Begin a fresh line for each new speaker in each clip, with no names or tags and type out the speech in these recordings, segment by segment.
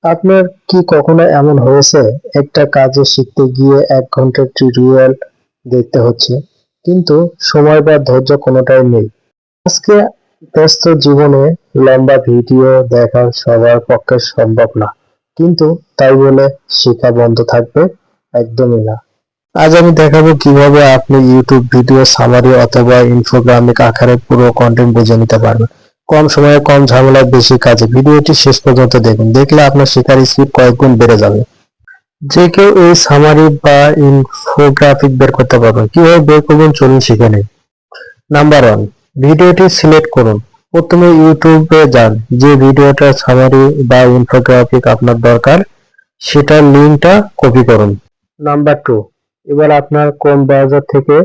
আপনার কি কখনো এমন হয়েছে একটা কাজে শিখতে গিয়ে 1 ঘন্টার টিউটোরিয়াল দেখতে হচ্ছে, কিন্তু সময় বা ধৈর্য কোনোটাই নেই? আজকে ব্যস্ত জীবনে লম্বা ভিডিও দেখা সবার পক্ষে সম্ভব না, কিন্তু তাই বলে শেখা বন্ধ থাকবে? একদমই না। আজ আমি দেখাবো কিভাবে আপনি ইউটিউব ভিডিও সামারি অথবা ইনফোগ্রাফিক আকারে পুরো কন্টেন্ট বুঝে নিতে পারবেন, কম সময়ে কম ঝামেলায় বেশি কাজে। ভিডিওটি শেষ পর্যন্ত দেখুন, দেখলে আপনার শেখার স্পিড কয়েক গুণ বেড়ে যাবে। যে কেউ এই সামারি বা ইনফোগ্রাফিক বের করতে পারবেন। কিভাবে বের করবেন চলুন শিখে নিন। নাম্বার 1, ভিডিওটি সিলেক্ট করুন। প্রথমে ইউটিউবে যান, যে ভিডিওটা সামারি বা ইনফোগ্রাফিক আপনার দরকার সেটার লিঙ্কটা কপি করুন। নাম্বার 2, এবার আপনার কোন ব্রাউজার থেকে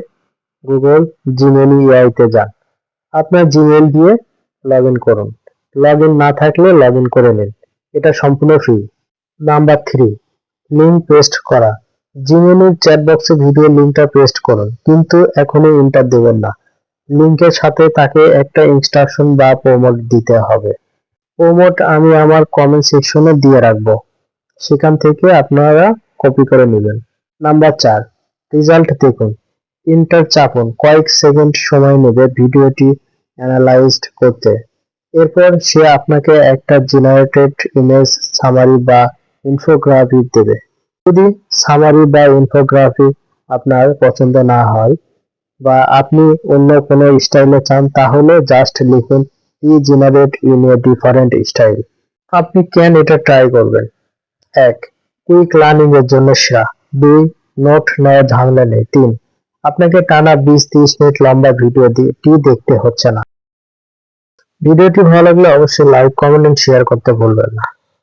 গুগল, জিমেইল, তে যান। আপনার জিমেইল দিয়ে লগইন করুন। লগইন না থাকলে লগইন করে নিন, এটা সম্পূর্ণ ফ্রি। নাম্বার 3, লিঙ্ক পেস্ট করা। জিমেইলের চ্যাট বক্সে ভিডিও লিঙ্কটা পেস্ট করুন, কিন্তু এখনই এন্টার দেবেন না। লিঙ্কের সাথে তাকে একটা ইনস্ট্রাকশন বা প্রমোট দিতে হবে। প্রমোট আমি আমার কমেন্ট সেকশনে দিয়ে রাখবো, সেখান থেকে আপনারা কপি করে নেবেন। নাম্বার 4, রেজাল্ট দেখুন। এন্টার চাপুন, কয়েক সেকেন্ড সময় নেবে ভিডিওটি অ্যানালাইজড করতে। এরপর সে আপনাকে একটা জেনারেটেড ইমেজ, সামারি বা ইনফোগ্রাফিক দেবে। যদি সামারি বা ইনফোগ্রাফিক আপনার পছন্দ না হয় বা আপনি অন্য কোনো স্টাইলে চান, তাহলে জাস্ট লিখুন regenerate in a different style. আপনি কেন এটা ট্রাই করবেন? 1, কুইক লার্নিং এর জন্য সেরা। 2, নোট নেওয়ার ঝামেলা নেই। 3, আপনাকে টানা 20-30 মিনিট লম্বা ভিডিওটি দেখতে হচ্ছে না। ভিডিওটি ভালো লাগলে অবশ্যই লাইক, কমেন্ট এন্ড শেয়ার করতে ভুলবেন না।